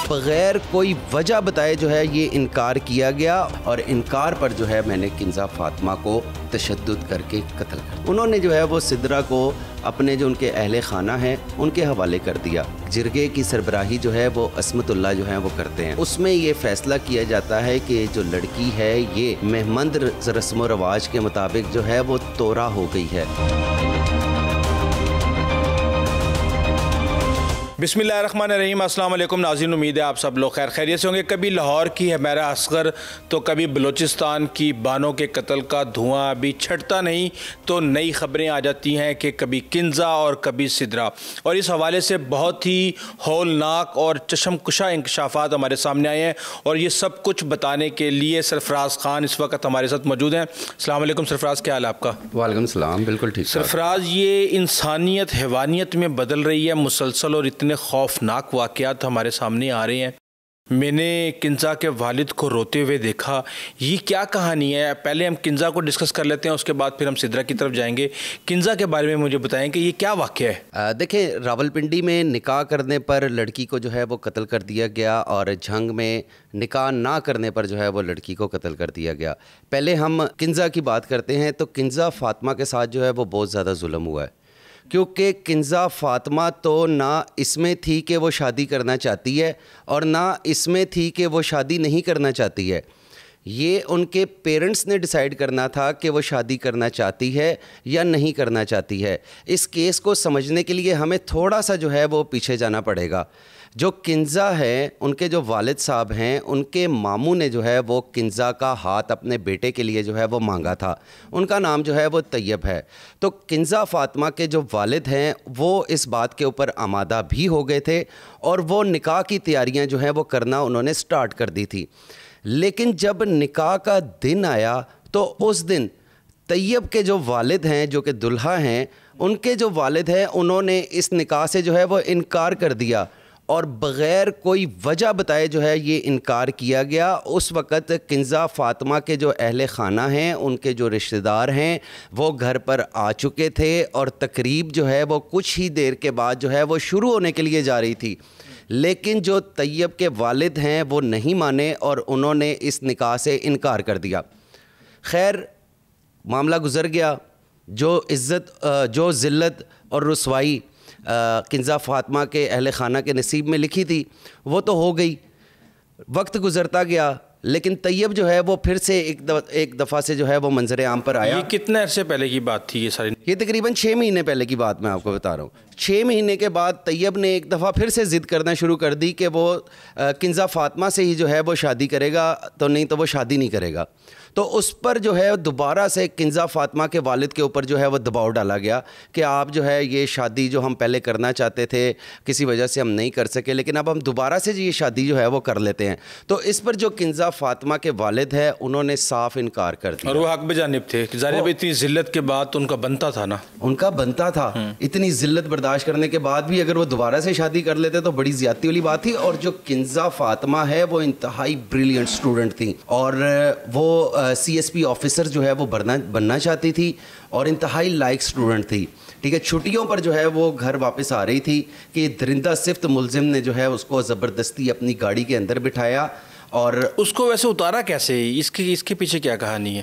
بغیر کوئی وجہ بتائے جو ہے یہ انکار کیا گیا، اور انکار پر جو ہے میں نے کنزا فاطمہ کو تشدد کر کے قتل کر، انہوں نے جو ہے وہ سدرا کو اپنے جو ان کے اہل خانہ ہیں ان کے حوالے کر دیا۔ جرگے کی سربراہی جو ہے وہ عصمت اللہ جو ہے وہ کرتے ہیں، اس میں یہ فیصلہ کیا جاتا ہے کہ جو لڑکی ہے یہ مہمند رسم و رواج کے مطابق جو ہے وہ تورا ہو گئی ہے۔ بسم اللہ الرحمن الرحیم۔ السلام علیکم ناظرین، امید ہے آپ سب لوگ خیر خیریت سے ہوں گے۔ کبھی لاہور کی حمیرہ اصغر تو کبھی بلوچستان کی بانوں کے قتل کا دھواں ابھی چھٹتا نہیں، تو نئی خبریں آ جاتی ہیں کہ کبھی کنزا اور کبھی سدرا، اور اس حوالے سے بہت ہی ہولناک اور چشم کشا انکشافات ہمارے سامنے آئے ہیں، اور یہ سب کچھ بتانے کے لیے سرفراز خان اس وقت ہمارے ساتھ موجود ہیں۔ السلام علیکم سرفراز، کیا حال ہے آپ کا؟ وعلیکم السلام، بالکل ٹھیک۔ سرفراز، یہ انسانیت حیوانیت میں بدل رہی ہے مسلسل، اور اتنے خوفناک واقعات ہمارے سامنے آ رہے ہیں۔ میں نے کنزا کے والد کو روتے ہوئے دیکھا، یہ کیا کہانی ہے؟ پہلے ہم کنزا کو ڈسکس کر لیتے ہیں، اس کے بعد پھر ہم سدرا کی طرف جائیں گے۔ کنزا کے بارے میں مجھے بتائیں کہ یہ کیا واقعہ ہے؟ دیکھیں، راولپنڈی میں نکاح کرنے پر لڑکی کو جو ہے وہ قتل کر دیا گیا، اور جھنگ میں نکاح نہ کرنے پر جو ہے وہ لڑکی کو قتل کر دیا گیا۔ پہلے ہم کنزا کی بات کرتے ہیں، تو کنزا فاطمہ کے ساتھ جو ہے وہ بہت زیادہ ظلم ہوا ہے، کیونکہ کنزا فاطمہ تو نہ اس میں تھی کہ وہ شادی کرنا چاہتی ہے، اور نہ اس میں تھی کہ وہ شادی نہیں کرنا چاہتی ہے۔ یہ ان کے پیرنٹس نے ڈیسائیڈ کرنا تھا کہ وہ شادی کرنا چاہتی ہے یا نہیں کرنا چاہتی ہے۔ اس کیس کو سمجھنے کے لیے ہمیں تھوڑا سا جو ہے وہ پیچھے جانا پڑے گا۔ جو کنزا ہے، ان کے جو والد صاحب ہیں، ان کے ماموں نے جو ہے وہ کنزا کا ہاتھ اپنے بیٹے کے لیے جو ہے وہ مانگا تھا۔ ان کا نام جو ہے وہ طیب ہے۔ تو کنزا فاطمہ کے جو والد ہیں وہ اس بات کے اوپر آمادہ بھی ہو گئے تھے، اور وہ نکاح کی تیاریاں جو ہیں وہ کرنا انہوں نے سٹارٹ کر دی تھی۔ لیکن جب نکاح کا دن آیا تو اس دن طیب کے جو والد ہیں، جو کہ دلہا ہیں، ان کے جو والد ہیں انہوں نے اس نکاح سے جو ہے وہ انکار کر دیا، اور بغیر کوئی وجہ بتائے جو ہے یہ انکار کیا گیا۔ اس وقت کنزا فاطمہ کے جو اہل خانہ ہیں، ان کے جو رشتہ دار ہیں، وہ گھر پر آ چکے تھے، اور تقریب جو ہے وہ کچھ ہی دیر کے بعد جو ہے وہ شروع ہونے کے لیے جا رہی تھی۔ لیکن جو طیب کے والد ہیں وہ نہیں مانے، اور انہوں نے اس نکاح سے انکار کر دیا۔ خیر، معاملہ گزر گیا۔ جو ذلت اور رسوائی کنزا فاطمہ کے اہل خانہ کے نصیب میں لکھی تھی وہ تو ہو گئی۔ وقت گزرتا گیا، لیکن طیب جو ہے وہ پھر سے ایک دفعہ سے جو ہے وہ منظر عام پر آیا۔ یہ کتنے عرصے پہلے کی بات تھی یہ ساری؟ یہ تقریباً 6 مہینے پہلے کی بات میں آپ کو بتا رہا ہوں۔ 6 مہینے کے بعد طیب نے ایک دفعہ پھر سے ضد کرنا شروع کر دی کہ وہ کنزا فاطمہ سے ہی جو ہے وہ شادی کرے گا، تو نہیں تو وہ شادی نہیں کرے گا۔ تو اس پر جو ہے دوبارہ سے کنزا فاطمہ کے والد کے اوپر جو ہے وہ دباؤ ڈالا گیا کہ آپ جو ہے یہ شادی جو ہم پہلے کرنا چاہتے تھے کسی وجہ سے ہم نہیں کر سکے، لیکن اب ہم دوبارہ سے یہ شادی جو ہے وہ کر لیتے ہیں۔ تو اس پر جو کنزا فاطمہ کے والد ہے انہوں نے صاف انکار کر دیا، اور وہ حق بجانب تھے۔ ظاہر اتنی ذلت کے بعد تو ان کا بنتا تھا نا، ان کا بنتا تھا۔ اتنی ذلت برداشت کرنے کے بعد بھی اگر وہ دوبارہ سے شادی کر لیتے تو بڑی زیادتی والی بات تھی۔ اور جو کنزا فاطمہ ہے وہ انتہائی بریلینٹ اسٹوڈنٹ تھی، اور وہ CSP آفیسر جو ہے وہ بننا چاہتی تھی، اور انتہائی لائق اسٹوڈنٹ تھی۔ ٹھیک ہے، چھٹیوں پر جو ہے وہ گھر واپس آ رہی تھی کہ درندہ صفت ملزم نے جو ہے اس کو زبردستی اپنی گاڑی کے اندر بٹھایا، اور اس کو ویسے اتارا کیسے؟ اس کے پیچھے کیا کہانی ہے؟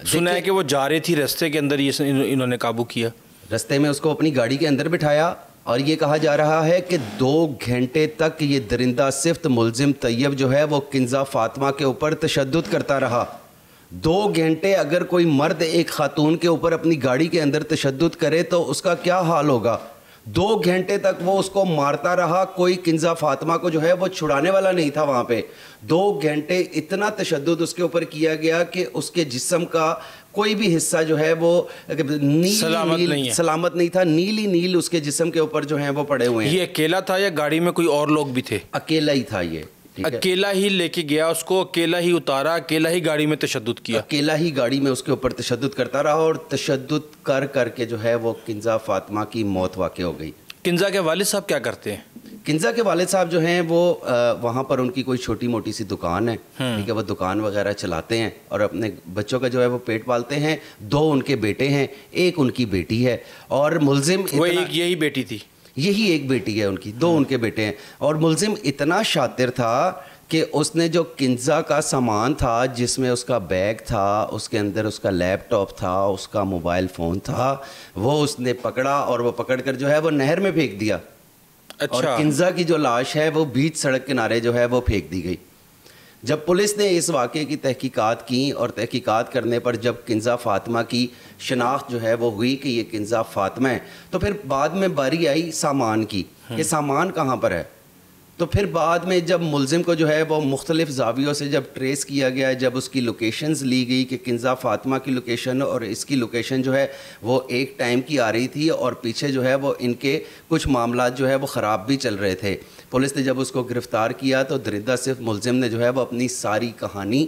سنا ہے کہ وہ جا رہی تھی، رستے کے اندر انہوں نے قابو کیا، رستے میں اس کو اپنی گاڑی کے اندر بٹھایا، اور یہ کہا جا رہا ہے کہ 2 گھنٹے تک یہ درندہ صفت ملزم طیب جو ہے وہ کنزا فاطمہ کے اوپر تشدد کرتا رہا۔ 2 گھنٹے اگر کوئی مرد ایک خاتون کے اوپر اپنی گاڑی کے اندر تشدد کرے تو اس کا کیا حال ہوگا؟ 2 گھنٹے تک وہ اس کو مارتا رہا، کوئی کنزا فاطمہ کو جو ہے وہ چھڑانے والا نہیں تھا وہاں پہ۔ 2 گھنٹے اتنا تشدد اس کے اوپر کیا گیا کہ اس کے جسم کا کوئی بھی حصہ جو ہے وہ سلامت نہیں تھا، نیل ہی نیل اس کے جسم کے اوپر جو ہیں وہ پڑے ہوئے ہیں۔ یہ اکیلا تھا یا گاڑی میں کوئی اور لوگ بھی تھے؟ اکیلا ہی تھا، یہ اکیلا ہی لے کے گیا اس کو، اکیلا ہی اتارا، اکیلا ہی گاڑی میں تشدد کیا، اکیلا ہی گاڑی میں اس کے اوپر تشدد کرتا رہا، اور تشدد کر کے جو ہے وہ کنزا فاطمہ کی موت واقع ہو گئی۔ کنزا کے والد صاحب کیا کرتے ہیں؟ کنزا کے والد صاحب جو ہیں وہ وہاں پر ان کی کوئی چھوٹی موٹی سی دکان ہے، ٹھیک ہے، وہ دکان وغیرہ چلاتے ہیں، اور اپنے بچوں کا جو ہے وہ پیٹ پالتے ہیں۔ 2 ان کے بیٹے ہیں، 1 ان کی بیٹی ہے، اور ملزم وہ یہی بیٹی تھی، یہی ایک بیٹی ہے ان کی, 2 ان کے بیٹے ہیں. اور ملزم اتنا شاطر تھا کہ اس نے جو کنزا کا سامان تھا, جس میں اس کا بیگ تھا, اس کے اندر اس کا لیپ ٹاپ تھا, اس کا موبائل فون تھا, وہ اس نے پکڑا اور وہ پکڑ کر جو ہے وہ نہر میں پھینک دیا. اور کنزا کی جو لاش ہے وہ بیچ سڑک کنارے جو ہے وہ پھینک دی گئی. جب پولیس نے اس واقعے کی تحقیقات کی اور تحقیقات کرنے پر جب کنزا فاطمہ کی شناخت جو ہے وہ ہوئی کہ یہ کنزا فاطمہ ہے, تو پھر بعد میں باری آئی سامان کی کہ سامان کہاں پر ہے. تو پھر بعد میں جب ملزم کو جو ہے وہ مختلف زاویوں سے جب ٹریس کیا گیا, جب اس کی لوکیشنز لی گئی کہ کنزا فاطمہ کی لوکیشن اور اس کی لوکیشن جو ہے وہ ایک ٹائم کی آ رہی تھی, اور پیچھے جو ہے وہ ان کے کچھ معاملات جو ہے وہ خراب بھی چل رہے تھے. پولیس نے جب اس کو گرفتار کیا تو درندہ صرف ملزم نے جو ہے وہ اپنی ساری کہانی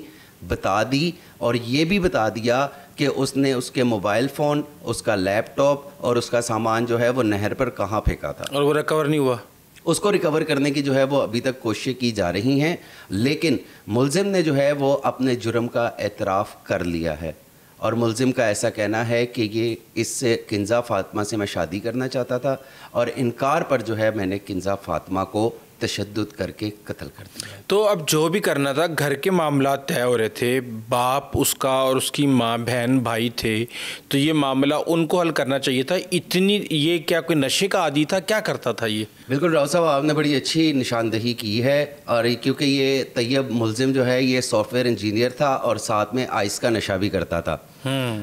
بتا دی, اور یہ بھی بتا دیا کہ اس نے اس کے موبائل فون, اس کا لیپ ٹاپ اور اس کا سامان جو ہے وہ نہر پر کہاں پھینکا تھا. اور وہ ریکور نہیں ہوا. اس کو ریکور کرنے کی جو ہے وہ ابھی تک کوششیں کی جا رہی ہیں, لیکن ملزم نے جو ہے وہ اپنے جرم کا اعتراف کر لیا ہے. اور ملزم کا ایسا کہنا ہے کہ یہ اس سے کنزا فاطمہ سے میں شادی کرنا چاہتا تھا, اور انکار پر جو ہے میں نے کنزا فاطمہ کو تشدد کر کے قتل کر دیا. تو اب جو بھی کرنا تھا, گھر کے معاملات طے ہو رہے تھے, باپ اس کا اور اس کی ماں بہن بھائی تھے, تو یہ معاملہ ان کو حل کرنا چاہیے تھا. اتنی یہ کیا کوئی نشے کا عادی تھا, کیا کرتا تھا یہ؟ بالکل راؤ صاحب, آپ نے بڑی اچھی نشاندہی کی ہے. اور کیونکہ یہ طیب ملزم جو ہے یہ سافٹ ویئر انجینئر تھا اور ساتھ میں آئس کا نشہ بھی کرتا تھا.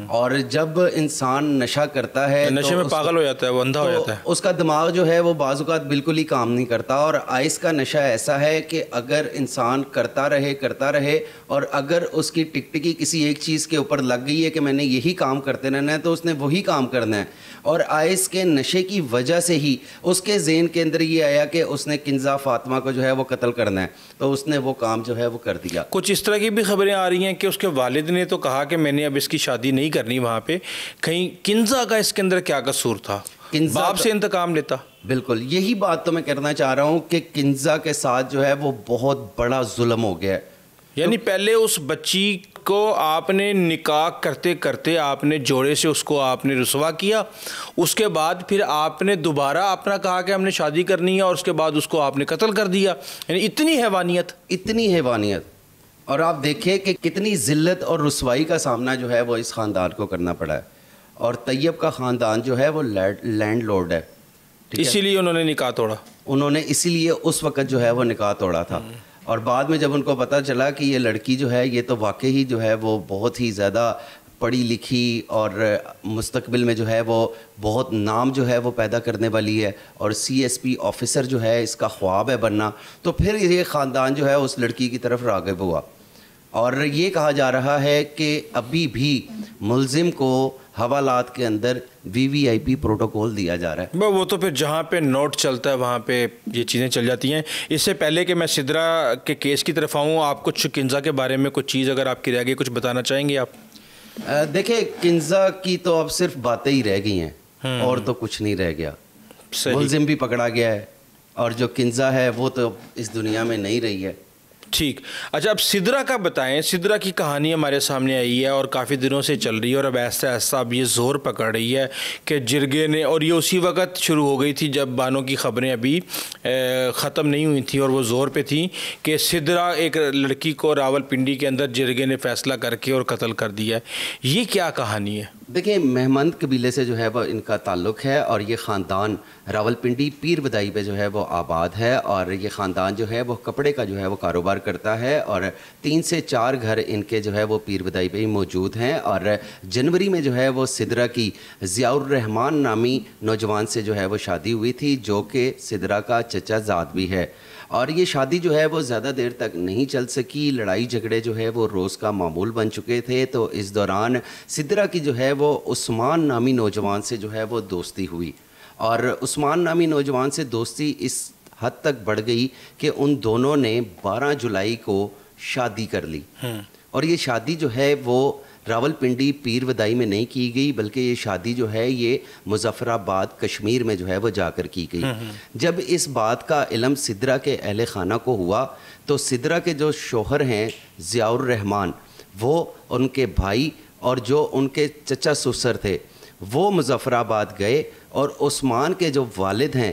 اور جب انسان نشہ کرتا ہے, نشے میں پاگل ہو جاتا ہے, وہ اندھا ہو جاتا ہے, اس کا دماغ جو ہے وہ بعض اوقات بالکل ہی کام نہیں کرتا. اور آئس کا نشہ ایسا ہے کہ اگر انسان کرتا رہے اور اگر اس کی ٹکٹکی کسی ایک چیز کے اوپر لگ گئی ہے کہ میں نے یہی کام کرتے رہنا ہے, تو اس نے وہی کام کرنا ہے. اور آئس کے نشے کی وجہ سے ہی اس کے ذہن کے اندر یہ آیا کہ اس نے کنزا فاطمہ کو جو ہے وہ قتل کرنا ہے, تو اس نے وہ کام جو ہے وہ کر دیا. کچھ اس طرح کی بھی خبریں آ رہی ہیں کہ اس کے والد نے تو کہا کہ میں نے اب اس کی شادی نہیں کرنی وہاں پہ. کہیں کنزا کا اس کے اندر کیا قصور تھا, باپ سے انتقام لیتا؟ بالکل یہی بات تو میں کرنا چاہ رہا ہوں کہ کنزا کے ساتھ جو ہے وہ بہت بڑا ظلم ہو گیا ہے. یعنی پہلے اس بچی کو آپ نے نکاح کرتے کرتے آپ نے جوڑے سے اس کو آپ نے رسوا کیا, اس کے بعد پھر آپ نے دوبارہ اپنا کہا کہ ہم نے شادی کرنی ہے, اور اس کے بعد اس کو آپ نے قتل کر دیا. یعنی اتنی حیوانیت. اور آپ دیکھیں کہ کتنی ذلت اور رسوائی کا سامنا جو ہے وہ اس خاندان کو کرنا پڑا ہے. اور طیب کا خاندان جو ہے وہ لینڈ لارڈ ہے, اسی لیے انہوں نے نکاح توڑا. انہوں نے اسی لیے اس وقت جو ہے وہ نکاح توڑا تھا. اور بعد میں جب ان کو پتہ چلا کہ یہ لڑکی جو ہے یہ تو واقعی جو ہے وہ بہت ہی زیادہ پڑھی لکھی اور مستقبل میں جو ہے وہ بہت نام جو ہے وہ پیدا کرنے والی ہے, اور CSP آفیسر جو ہے اس کا خواب ہے بننا, تو پھر یہ خاندان جو ہے اس لڑکی کی طرف راغب ہوا. اور یہ کہا جا رہا ہے کہ ابھی بھی ملزم کو حوالات کے اندر VVIP پروٹوکول دیا جا رہا ہے. وہ تو پھر جہاں پہ نوٹ چلتا ہے وہاں پہ یہ چیزیں چل جاتی ہیں. اس سے پہلے کہ میں سدرا کے کیس کی طرف آؤں, آپ کچھ کنزا کے بارے میں کچھ چیز اگر آپ کی رہ گئی کچھ بتانا چاہیں گے آپ؟ دیکھیں کنزا کی تو اب صرف باتیں ہی رہ گئی ہیں اور تو کچھ نہیں رہ گیا. ملزم بھی پکڑا گیا ہے اور جو کنزا ہے وہ تو اس دنیا میں نہیں رہی ہے. ٹھیک. اچھا اب سدرا کا بتائیں. سدرا کی کہانی ہمارے سامنے آئی ہے اور کافی دنوں سے چل رہی ہے, اور اب ایسا ایسا اب یہ زور پکڑ رہی ہے کہ جرگے نے, اور یہ اسی وقت شروع ہو گئی تھی جب بانوں کی خبریں ابھی ختم نہیں ہوئی تھیں اور وہ زور پہ تھیں کہ سدرا ایک لڑکی کو راول پنڈی کے اندر جرگے نے فیصلہ کر کے اور قتل کر دیا ہے. یہ کیا کہانی ہے؟ دیکھیں مہمند قبیلے سے جو ہے وہ ان کا تعلق ہے, اور یہ خاندان راول پنڈی پیر بدائی پہ جو ہے وہ آباد ہے, اور یہ خاندان جو ہے وہ کپڑے کا جو ہے وہ کاروبار کرتا ہے, اور 3 سے 4 گھر ان کے جو ہے وہ پیر بدائی پہ ہی موجود ہیں. اور جنوری میں جو ہے وہ سدرا کی ضیاء الرحمان نامی نوجوان سے جو ہے وہ شادی ہوئی تھی, جو کہ سدرا کا چچا زاد بھی ہے. اور یہ شادی جو ہے وہ زیادہ دیر تک نہیں چل سکی, لڑائی جھگڑے جو ہے وہ روز کا معمول بن چکے تھے. تو اس دوران سدرا کی جو ہے وہ عثمان نامی نوجوان سے جو ہے وہ دوستی ہوئی, اور عثمان نامی نوجوان سے دوستی اس حد تک بڑھ گئی کہ ان دونوں نے 12 جولائی کو شادی کر لی. اور یہ شادی جو ہے وہ راول پنڈی پیر ودائی میں نہیں کی گئی, بلکہ یہ شادی جو ہے یہ مظفر آباد کشمیر میں جو ہے وہ جا کر کی گئی. جب اس بات کا علم سدرا کے اہل خانہ کو ہوا تو سدرا کے جو شوہر ہیں ضیاء الرحمان, وہ ان کے بھائی اور جو ان کے چچا سسر تھے وہ مظفر آباد گئے, اور عثمان کے جو والد ہیں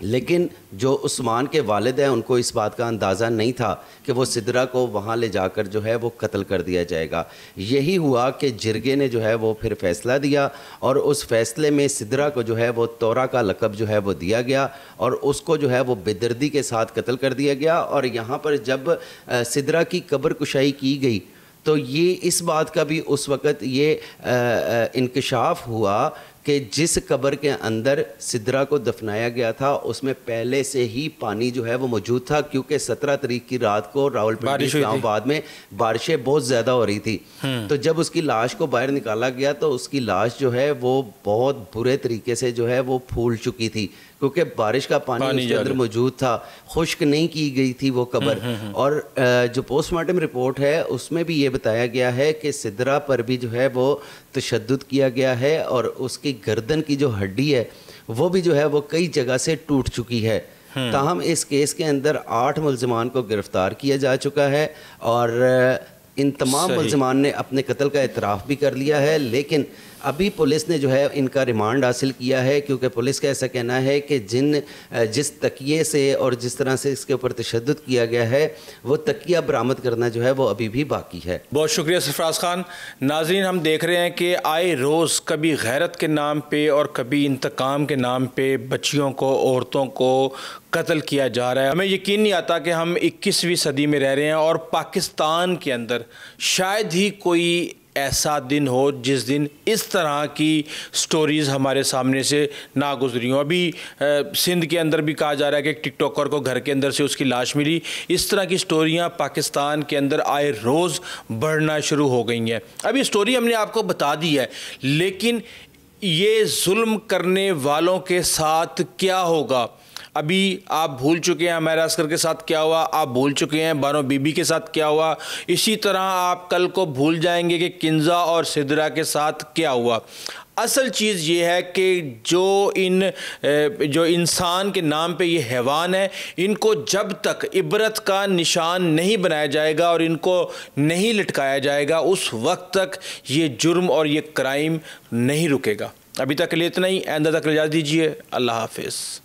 لیکن جو عثمان کے والد ہیں ان کو اس بات کا اندازہ نہیں تھا کہ وہ سدرہ کو وہاں لے جا کر جو ہے وہ قتل کر دیا جائے گا. یہی ہوا کہ جرگے نے جو ہے وہ پھر فیصلہ دیا اور اس فیصلے میں سدرہ کو جو ہے وہ تورا کا لقب جو ہے وہ دیا گیا اور اس کو جو ہے وہ بے دردی کے ساتھ قتل کر دیا گیا. اور یہاں پر جب سدرہ کی قبر کشائی کی گئی تو یہ اس بات کا بھی اس وقت یہ انکشاف ہوا کہ جس قبر کے اندر سدرہ کو دفنایا گیا تھا اس میں پہلے سے ہی پانی جو ہے وہ موجود تھا, کیونکہ 17 تاریخ کی رات کو راولپنڈی اسلام آباد میں بارشیں بہت زیادہ ہو رہی تھی. تو جب اس کی لاش کو باہر نکالا گیا تو اس کی لاش جو ہے وہ بہت برے طریقے سے جو ہے وہ پھول چکی تھی, کیونکہ بارش کا پانی اس کے اندر موجود تھا, خشک نہیں کی گئی تھی وہ قبر. اور جو پوسٹ مارٹم رپورٹ ہے اس میں بھی یہ بتایا گیا ہے کہ سدرہ پر بھی جو ہے وہ تشدد کیا گیا ہے اور اس کی گردن کی جو ہڈی ہے وہ بھی جو ہے وہ کئی جگہ سے ٹوٹ چکی ہے. تاہم اس کیس کے اندر 8 ملزمان کو گرفتار کیا جا چکا ہے اور ان تمام ملزمان نے اپنے قتل کا اعتراف بھی کر لیا ہے. لیکن ابھی پولیس نے جو ہے ان کا ریمانڈ حاصل کیا ہے, کیونکہ پولیس کا ایسا کہنا ہے کہ جس تکیے سے اور جس طرح سے اس کے اوپر تشدد کیا گیا ہے وہ تکیہ برآمد کرنا جو ہے وہ ابھی بھی باقی ہے. بہت شکریہ سرفراز خان. ناظرین, ہم دیکھ رہے ہیں کہ آئے روز کبھی غیرت کے نام پہ اور کبھی انتقام کے نام پہ بچیوں کو, عورتوں کو قتل کیا جا رہا ہے. ہمیں یقین نہیں آتا کہ ہم 21ویں صدی میں رہ رہے ہیں اور پاکستان کے اندر شاید ہی کوئی ایسا دن ہو جس دن اس طرح کی سٹوریز ہمارے سامنے سے نہ گزری ہوں. ابھی سندھ کے اندر بھی کہا جا رہا ہے کہ ایک ٹک ٹاکر کو گھر کے اندر سے اس کی لاش ملی. اس طرح کی سٹوریاں پاکستان کے اندر آئے روز بڑھنا شروع ہو گئی ہیں. اب یہ سٹوری ہم نے آپ کو بتا دی ہے, لیکن یہ ظلم کرنے والوں کے ساتھ کیا ہوگا؟ ابھی آپ بھول چکے ہیں عمیر اصغر کے ساتھ کیا ہوا, آپ بھول چکے ہیں بانو بی بی کے ساتھ کیا ہوا, اسی طرح آپ کل کو بھول جائیں گے کہ کنزا اور سدرہ کے ساتھ کیا ہوا. اصل چیز یہ ہے کہ جو انسان کے نام پہ یہ حیوان ہے, ان کو جب تک عبرت کا نشان نہیں بنایا جائے گا اور ان کو نہیں لٹکایا جائے گا اس وقت تک یہ جرم اور یہ کرائم نہیں رکے گا. ابھی تک کے لیے اتنا ہی, آئندہ تک اجازت دیجیے. اللہ حافظ.